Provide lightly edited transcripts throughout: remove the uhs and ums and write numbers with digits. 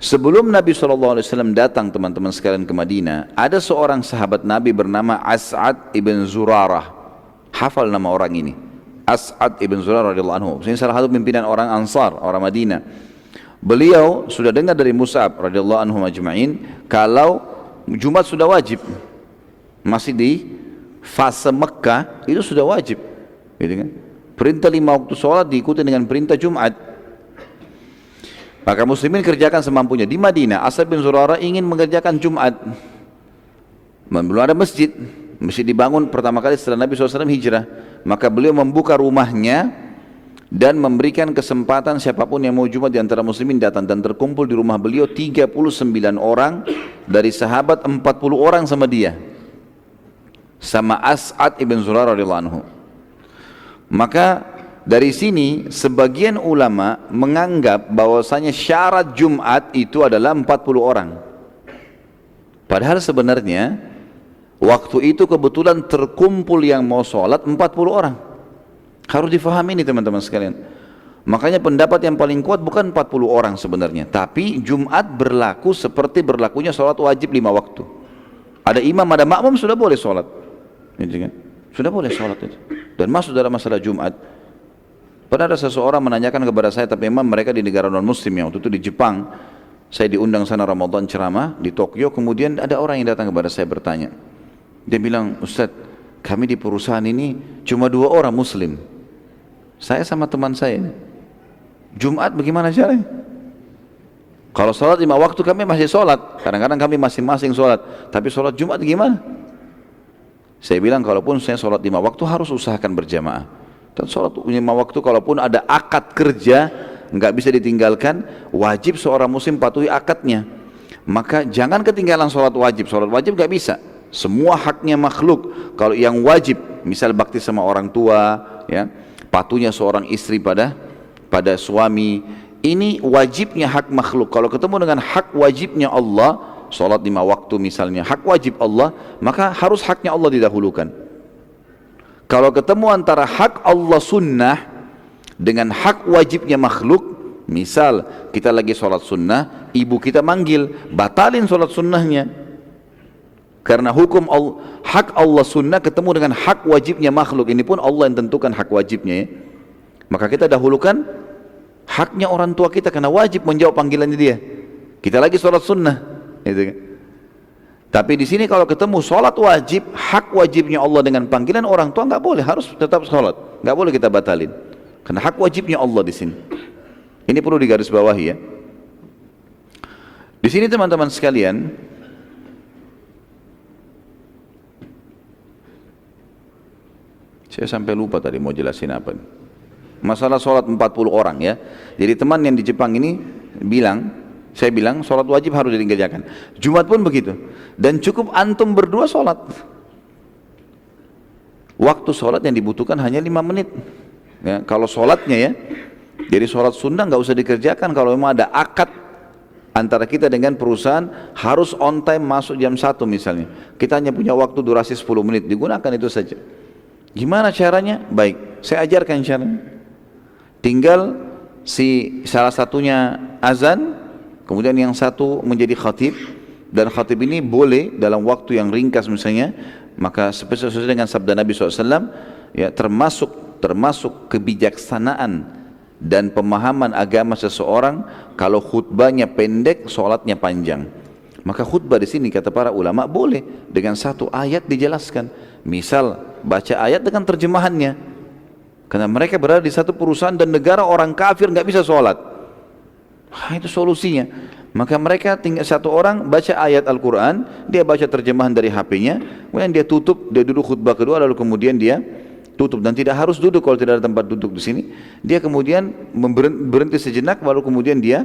Sebelum Nabi SAW datang teman-teman sekalian ke Madinah, ada seorang sahabat Nabi bernama As'ad ibn Zurarah. Hafal nama orang ini. As'ad ibn Zurarah radhiyallahu anhu. Ini salah satu pimpinan orang Ansar, orang Madinah. Beliau sudah dengar dari Mus'ab radhiyallahu anhu majma'in kalau Jumat sudah wajib. Masih di fase Mekah itu sudah wajib. Gitu kan? Perintah 5 waktu sholat diikuti dengan perintah Jumat. Maka muslimin kerjakan semampunya. Di Madinah, As'ad bin Zurarah ingin mengerjakan Jumat. Belum ada masjid. Masjid dibangun pertama kali setelah Nabi SAW hijrah. Maka beliau membuka rumahnya dan memberikan kesempatan siapapun yang mau Jumat di antara muslimin datang. Dan terkumpul di rumah beliau 39 orang dari sahabat, 40 orang sama dia. Sama As'ad ibn Zurarah radhiyallahu anhu. Maka dari sini sebagian ulama menganggap bahwasanya syarat Jumat itu adalah 40 orang. Padahal sebenarnya waktu itu kebetulan terkumpul yang mau sholat 40 orang. Harus difahami ini teman-teman sekalian. Makanya pendapat yang paling kuat bukan 40 orang sebenarnya, tapi Jumat berlaku seperti berlakunya sholat wajib 5 waktu. Ada imam, ada makmum sudah boleh sholat. Sudah boleh sholat itu. Dan masuk dalam masalah Jumat. Pernah ada seseorang menanyakan kepada saya, tapi memang mereka di negara non-muslim yang waktu itu di Jepang. Saya diundang sana Ramadan ceramah di Tokyo, kemudian ada orang yang datang kepada saya bertanya. Dia bilang, Ustaz, kami di perusahaan ini cuma 2 orang muslim. Saya sama teman saya. Jumat bagaimana caranya? Kalau sholat 5 waktu kami masih sholat, kadang-kadang kami masing-masing sholat. Tapi sholat Jumat gimana? Saya bilang, kalaupun saya sholat 5 waktu harus usahakan berjamaah. Dan sholat 5 waktu kalaupun ada akad kerja nggak bisa ditinggalkan, wajib seorang muslim patuhi akadnya. Maka jangan ketinggalan sholat wajib nggak bisa. Semua haknya makhluk. Kalau yang wajib, misal bakti sama orang tua, ya, patuhnya seorang istri pada suami, ini wajibnya hak makhluk. Kalau ketemu dengan hak wajibnya Allah, sholat 5 waktu misalnya, hak wajib Allah, maka harus haknya Allah didahulukan. Kalau ketemu antara hak Allah sunnah dengan hak wajibnya makhluk, misal kita lagi sholat sunnah, ibu kita manggil, batalin sholat sunnahnya. Karena hukum Allah, hak Allah sunnah ketemu dengan hak wajibnya makhluk, ini pun Allah yang tentukan hak wajibnya, ya. Maka kita dahulukan haknya orang tua kita karena wajib menjawab panggilannya dia. Kita lagi sholat sunnah, gitu kan. Tapi di sini kalau ketemu sholat wajib, hak wajibnya Allah dengan panggilan orang tua, nggak boleh, harus tetap sholat, nggak boleh kita batalin, karena hak wajibnya Allah di sini. Ini perlu digarisbawahi, ya. Di sini teman-teman sekalian, saya sampai lupa tadi mau jelasin apa. Masalah sholat 40 orang, ya. Jadi teman yang di Jepang ini saya bilang sholat wajib harus dikerjakan. Jumat pun begitu. Dan cukup antum berdua sholat. Waktu sholat yang dibutuhkan hanya 5 menit. Ya, kalau sholatnya, ya. Jadi sholat sunnah nggak usah dikerjakan. Kalau memang ada akad antara kita dengan perusahaan, harus on time masuk jam 1 misalnya. Kita hanya punya waktu durasi 10 menit. Digunakan itu saja. Gimana caranya? Baik, saya ajarkan caranya. Tinggal salah satunya azan, kemudian yang satu menjadi khatib, dan khatib ini boleh dalam waktu yang ringkas misalnya, maka sesuai dengan sabda Nabi SAW, ya, termasuk kebijaksanaan dan pemahaman agama seseorang kalau khutbahnya pendek, sholatnya panjang. Maka khutbah di sini kata para ulama boleh dengan 1 ayat dijelaskan. Misal baca ayat dengan terjemahannya, karena mereka berada di satu perusahaan dan negara orang kafir nggak bisa sholat. Itu solusinya. Maka mereka tinggal 1 orang baca ayat Al-Quran, dia baca terjemahan dari HP-nya, kemudian dia tutup, dia duduk khutbah kedua, lalu kemudian dia tutup, dan tidak harus duduk kalau tidak ada tempat duduk di sini. Dia kemudian berhenti sejenak, lalu kemudian dia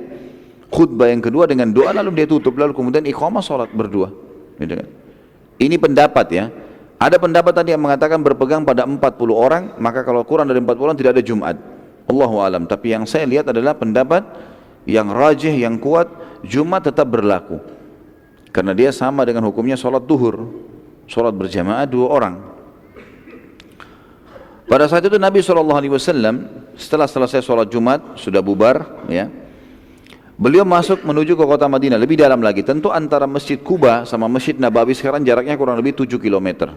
khutbah yang kedua dengan doa, lalu dia tutup, lalu kemudian iqamah sholat berdua. Ini pendapat, ya. Ada pendapat tadi yang mengatakan berpegang pada 40 orang, maka kalau kurang dari 40 orang tidak ada Jumat. Allahu alam. Tapi yang saya lihat adalah pendapat yang rajih, yang kuat, Jumat tetap berlaku. Karena dia sama dengan hukumnya sholat duhur, sholat berjamaah 2 orang. Pada saat itu Nabi SAW setelah selesai sholat Jumat, sudah bubar, ya, Beliau masuk menuju ke kota Madinah, lebih dalam lagi. Tentu antara Masjid Kuba sama Masjid Nabawi sekarang jaraknya kurang lebih 7 kilometer.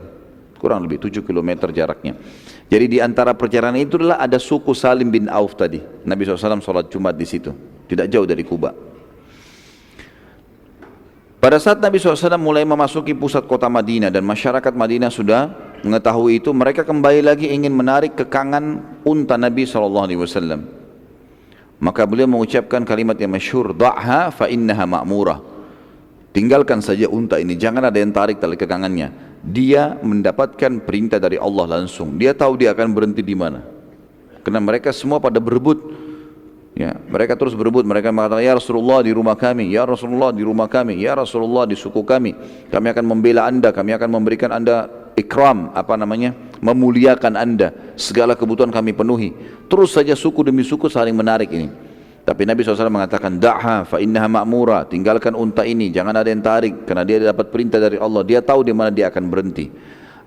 Kurang lebih 7 kilometer jaraknya. Jadi di antara perjalanan itu adalah ada suku Salim bin Auf tadi. Nabi SAW sholat Jumat di situ. Tidak jauh dari Kuba. Pada saat Nabi SAW mulai memasuki pusat kota Madinah dan masyarakat Madinah sudah mengetahui itu, mereka kembali lagi ingin menarik kekangan unta Nabi SAW. Maka beliau mengucapkan kalimat yang masyhur, da'ha fa innaha ma'murah. Tinggalkan saja unta ini, jangan ada yang tarik tali kekangannya. Dia mendapatkan perintah dari Allah langsung. Dia tahu dia akan berhenti di mana. Karena mereka semua pada berebut. Ya, mereka terus berebut. Mereka mengatakan, ya Rasulullah di rumah kami, ya Rasulullah di rumah kami, ya Rasulullah di suku kami. Kami akan membela anda, kami akan memberikan anda ikram, memuliakan anda, segala kebutuhan kami penuhi. Terus saja suku demi suku saling menarik ini. Tapi Nabi SAW mengatakan, da'ha fa innaha ma'mura, tinggalkan unta ini, jangan ada yang tarik, karena dia dapat perintah dari Allah, dia tahu di mana dia akan berhenti.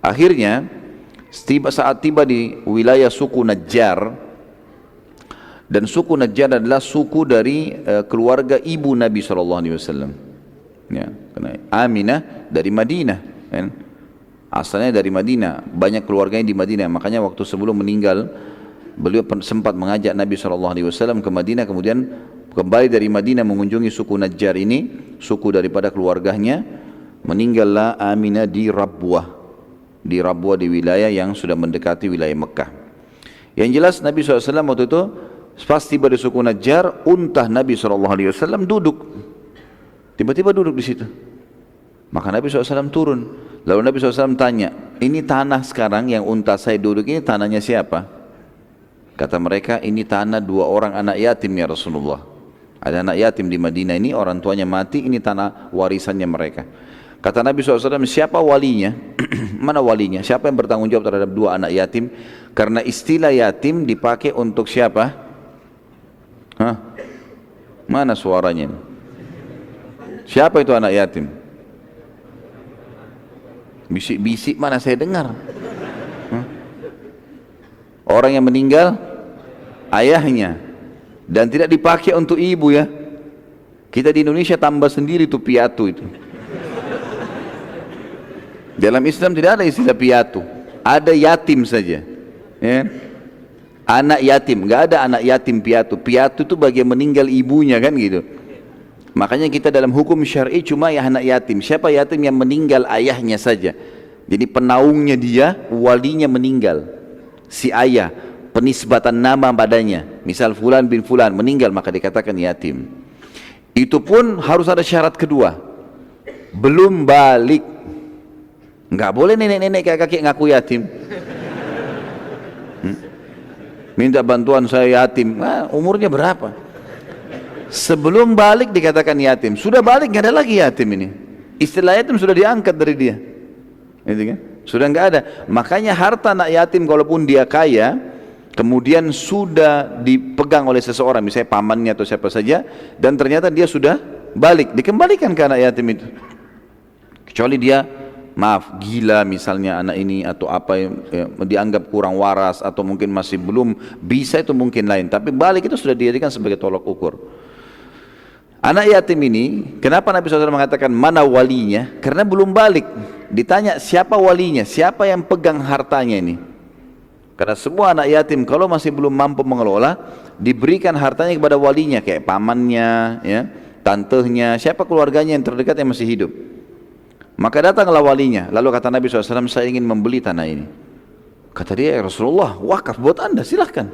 Akhirnya saat tiba di wilayah suku Najjar, dan suku Najjar adalah suku dari keluarga ibu Nabi SAW. Ya, karena Aminah dari Madinah, kan? Asalnya dari Madinah, banyak keluarganya di Madinah. Makanya waktu sebelum meninggal, beliau sempat mengajak Nabi SAW ke Madinah, kemudian kembali dari Madinah mengunjungi suku Najjar ini, suku daripada keluarganya. Meninggallah Aminah di Rabwah, di wilayah yang sudah mendekati wilayah Mekah. Yang jelas Nabi SAW waktu itu pas tiba di suku Najjar, unta Nabi SAW duduk, tiba-tiba duduk di situ. Maka Nabi SAW turun. Lalu Nabi SAW tanya, ini tanah sekarang yang unta saya duduk ini tanahnya siapa? Kata mereka, ini tanah 2 orang anak yatim ya Rasulullah. Ada anak yatim di Madinah ini, orang tuanya mati, ini tanah warisannya mereka. Kata Nabi SAW, siapa walinya? Mana walinya? Siapa yang bertanggung jawab terhadap 2 anak yatim? Karena istilah yatim dipakai untuk siapa? Hah? Mana suaranya? Siapa itu anak yatim? Bisik-bisik mana saya dengar? Orang yang meninggal ayahnya, dan tidak dipakai untuk ibu ya. Kita di Indonesia tambah sendiri tuh piatu itu. Dalam Islam tidak ada istilah piatu, ada yatim saja ya. Anak yatim, nggak ada anak yatim piatu. Piatu itu bagian meninggal ibunya kan gitu. Makanya kita dalam hukum syar'i cuma ya anak yatim. Siapa yatim? Yang meninggal ayahnya saja. Jadi penaungnya dia, walinya meninggal, si ayah, penisbatan nama padanya. Misal fulan bin fulan meninggal, maka dikatakan yatim. Itu pun harus ada syarat kedua, belum balik. Nggak boleh nenek-nenek kakek ngaku yatim. Minta bantuan saya yatim. Nah, umurnya berapa? Sebelum balik dikatakan yatim. Sudah balik nggak ada lagi yatim ini. Istilah yatim sudah diangkat dari dia. Gitu kan? Sudah nggak ada. Makanya harta anak yatim kalaupun dia kaya, kemudian sudah dipegang oleh seseorang, misalnya pamannya atau siapa saja, dan ternyata dia sudah balik, dikembalikan ke anak yatim itu. Kecuali dia gila misalnya anak ini, atau apa yang dianggap kurang waras, atau mungkin masih belum bisa, itu mungkin lain. Tapi balik itu sudah dijadikan sebagai tolak ukur. Anak yatim ini, kenapa Nabi SAW mengatakan mana walinya? Karena belum balik. Ditanya siapa walinya, siapa yang pegang hartanya ini? Karena semua anak yatim kalau masih belum mampu mengelola, diberikan hartanya kepada walinya, kayak pamannya, ya, tantehnya, siapa keluarganya yang terdekat yang masih hidup. Maka datanglah walinya. Lalu kata Nabi SAW, saya ingin membeli tanah ini. Kata dia, ya Rasulullah, wakaf buat anda, silahkan,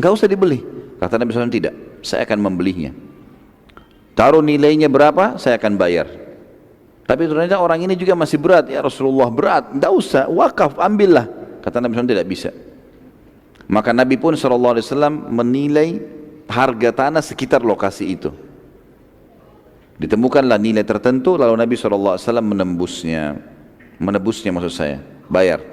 nggak usah dibeli. Kata Nabi SAW, tidak, saya akan membelinya. Taruh nilainya berapa, saya akan bayar. Tapi ternyata orang ini juga masih berat. Ya Rasulullah, berat, tidak usah, wakaf, ambillah. Kata Nabi SAW, tidak bisa. Maka Nabi pun SAW menilai harga tanah sekitar lokasi itu. Ditemukanlah nilai tertentu, lalu Nabi SAW menebusnya maksud saya, bayar.